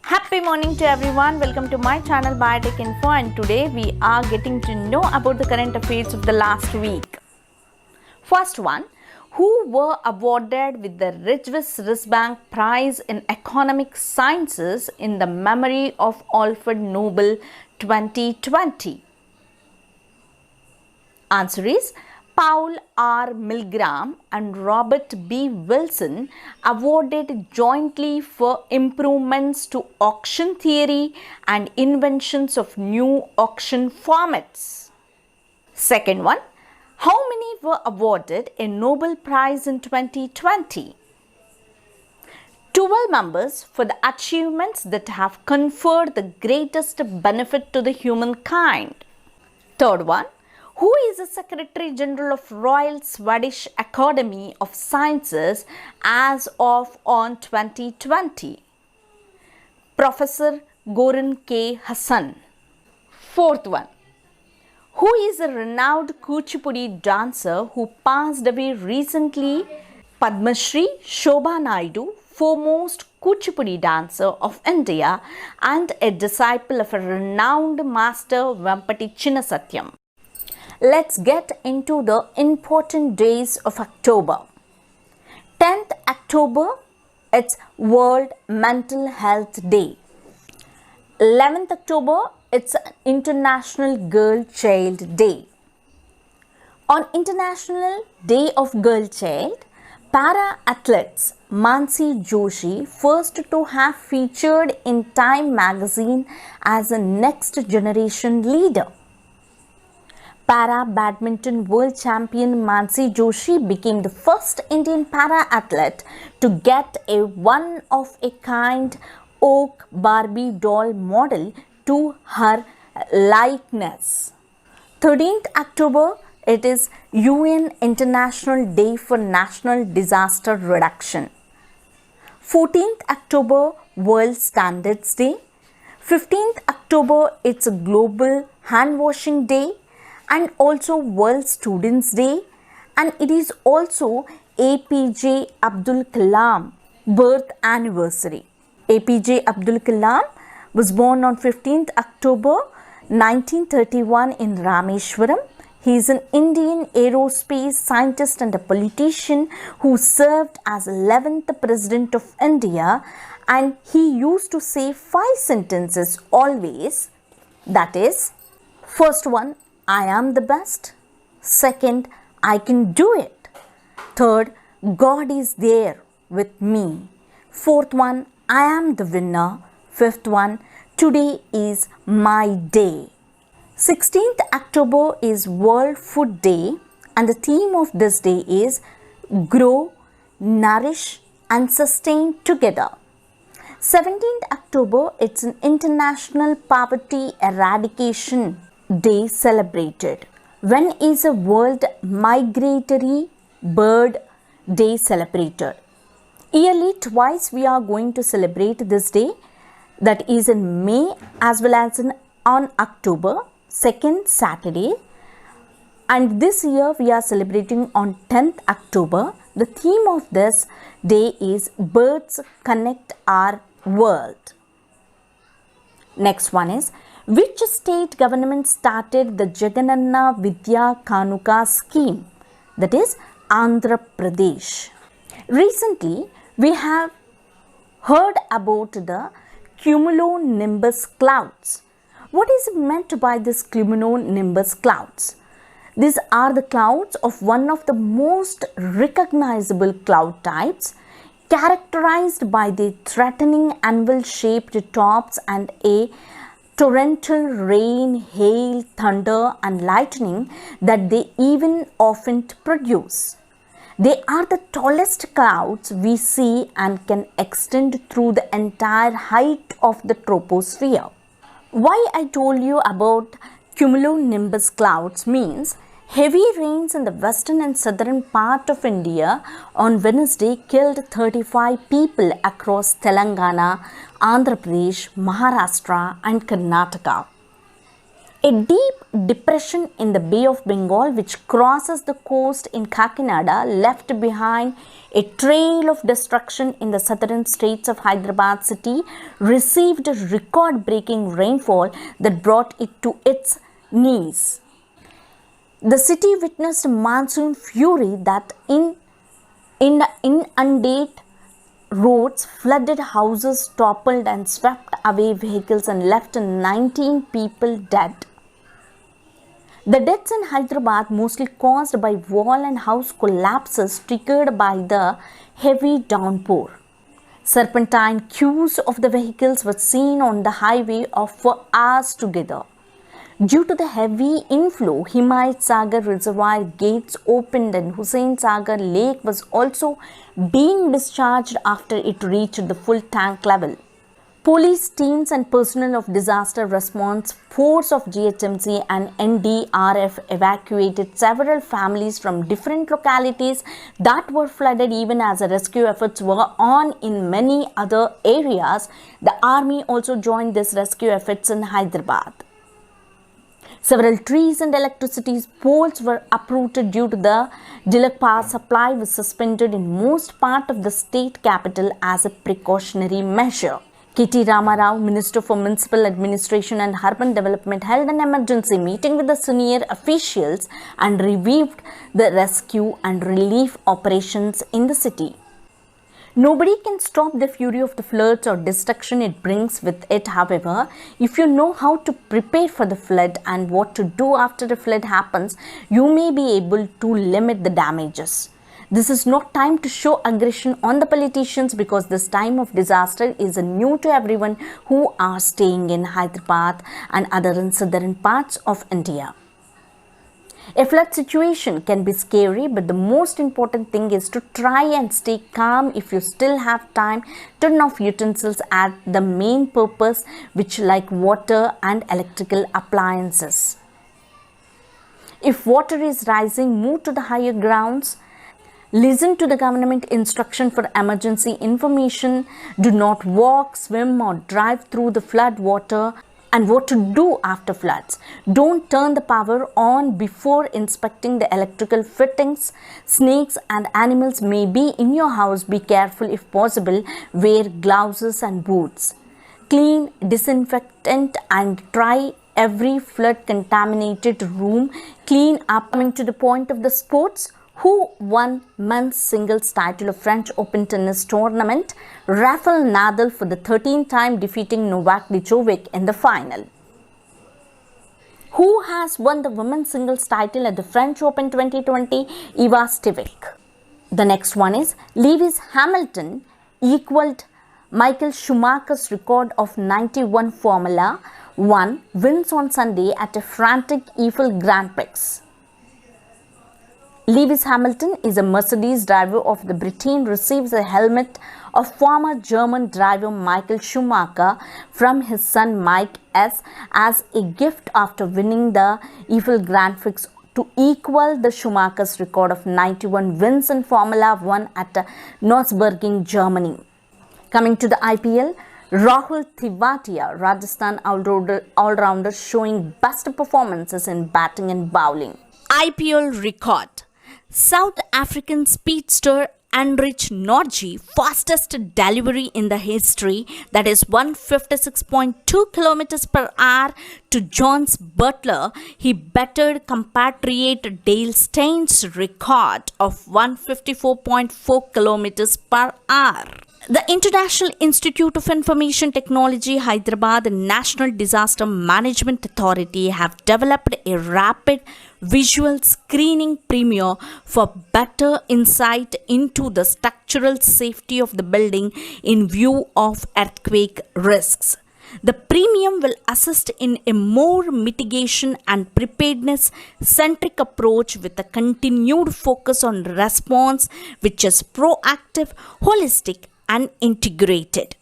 Happy morning to everyone. Welcome to my channel Biotech Info, and today we are getting to know about the current affairs of the last week. First one, who were awarded with the Ridgewitz Risbank Prize in Economic Sciences in the memory of Alfred Nobel 2020? Answer is Paul R. Milgram and Robert B. Wilson, awarded jointly for improvements to auction theory and inventions of new auction formats. Second one, how many were awarded a Nobel Prize in 2020? 12 members for the achievements that have conferred the greatest benefit to the humankind. Third one, who is the Secretary General of Royal Swedish Academy of Sciences as of on 2020? Professor Goran K. Hassan. Fourth one, who is a renowned Kuchipudi dancer who passed away recently? Padma Shri Shobha Naidu, foremost Kuchipudi dancer of India and a disciple of a renowned master Vempati Chinnasatyam. Let's get into the important days of October. 10th October, it's World Mental Health Day. 11th October, it's International Girl Child Day. On International Day of Girl Child, para-athletes Mansi Joshi, first to have featured in Time magazine as a next generation leader. Para-badminton world champion Mansi Joshi became the first Indian para-athlete to get a one-of-a-kind oak Barbie doll model to her likeness. 13th October, it is UN International Day for National Disaster Reduction. 14th October, World Standards Day. 15th October, it's a Global Hand Washing Day and also World Students Day, and it is also APJ Abdul Kalam birth anniversary. APJ Abdul Kalam was born on 15th October 1931 in Rameshwaram. He is an Indian aerospace scientist and a politician who served as 11th President of India, and he used to say 5 sentences always. That is, first one, I am the best. Second, I can do it. Third, God is there with me. Fourth one, I am the winner. Fifth one, today is my day. 16th October is World Food Day, and the theme of this day is Grow, Nourish and Sustain Together. 17th October, it's an International Poverty Eradication Day celebrated. When is a World Migratory Bird Day celebrated? Yearly twice we are going to celebrate this day, that is in May as well as on October, second Saturday, and this year we are celebrating on 10th October. The theme of this day is Birds Connect Our World. Next one is, which state government started the Jagananna Vidya Kanuka scheme? That is Andhra Pradesh. Recently, we have heard about the cumulonimbus clouds. What is meant by this cumulonimbus clouds? These are the clouds of one of the most recognizable cloud types, characterized by the threatening anvil-shaped tops and a torrential rain, hail, thunder and lightning that they even often produce. They are the tallest clouds we see and can extend through the entire height of the troposphere. Why I told you about cumulonimbus clouds means heavy rains in the western and southern part of India on Wednesday killed 35 people across Telangana, Andhra Pradesh, Maharashtra and Karnataka. A deep depression in the Bay of Bengal, which crosses the coast in Kakinada, left behind a trail of destruction in the southern states of Hyderabad city, received record-breaking rainfall that brought it to its knees. The city witnessed monsoon fury that inundated roads, flooded houses, toppled and swept away vehicles and left 19 people dead. The deaths in Hyderabad mostly caused by wall and house collapses triggered by the heavy downpour. Serpentine queues of the vehicles were seen on the highway for hours together. Due to the heavy inflow, Himayat Sagar reservoir gates opened and Hussain Sagar lake was also being discharged after it reached the full tank level. Police teams and personnel of disaster response force of GHMC and NDRF evacuated several families from different localities that were flooded. Even as the rescue efforts were on in many other areas, the army also joined these rescue efforts in Hyderabad. Several trees and electricity poles were uprooted due to the Tilak power supply was suspended in most part of the state capital as a precautionary measure. K.T. Ramarao, Minister for Municipal Administration and Urban Development, held an emergency meeting with the senior officials and reviewed the rescue and relief operations in the city. Nobody can stop the fury of the floods or destruction it brings with it. However, if you know how to prepare for the flood and what to do after the flood happens, you may be able to limit the damages. This is not time to show aggression on the politicians because this time of disaster is new to everyone who are staying in Hyderabad and other southern parts of India. A flood situation can be scary, but the most important thing is to try and stay calm. If you still have time, turn off utensils at the main purpose, which like water and electrical appliances. If water is rising, move to the higher grounds. Listen to the government instruction for emergency information. Do not walk, swim or drive through the flood water. And what to do after floods. Don't turn the power on before inspecting the electrical fittings. Snakes and animals may be in your house. Be careful if possible. Wear gloves and boots. Clean, disinfectant and try every flood contaminated room. Clean up. Coming to the point of the sports. Who won men's singles title of French Open tennis tournament? Rafael Nadal for the 13th time defeating Novak Djokovic in the final. Who has won the women's singles title at the French Open 2020? Iga Swiatek. The next one is Lewis Hamilton equaled Michael Schumacher's record of 91 Formula 1 wins on Sunday at a frantic Eiffel Grand Prix. Lewis Hamilton is a Mercedes driver of the Britain, receives a helmet of former German driver Michael Schumacher from his son Mike S. as a gift after winning the Eiffel Grand Prix to equal the Schumacher's record of 91 wins in Formula 1 at Nürburgring, Germany. Coming to the IPL, Rahul Tewatia, Rajasthan all-rounder showing best performances in batting and bowling. IPL record. South African speedster Anrich Nortje, fastest delivery in the history, that is 156.2 km per hour to Jones Butler. He bettered compatriot Dale Stein's record of 154.4 km per hour. The International Institute of Information Technology, Hyderabad, and National Disaster Management Authority have developed a rapid visual screening premiere for better insight into the structural safety of the building in view of earthquake risks. The premium will assist in a more mitigation and preparedness-centric approach with a continued focus on response which is proactive, holistic, and integrated.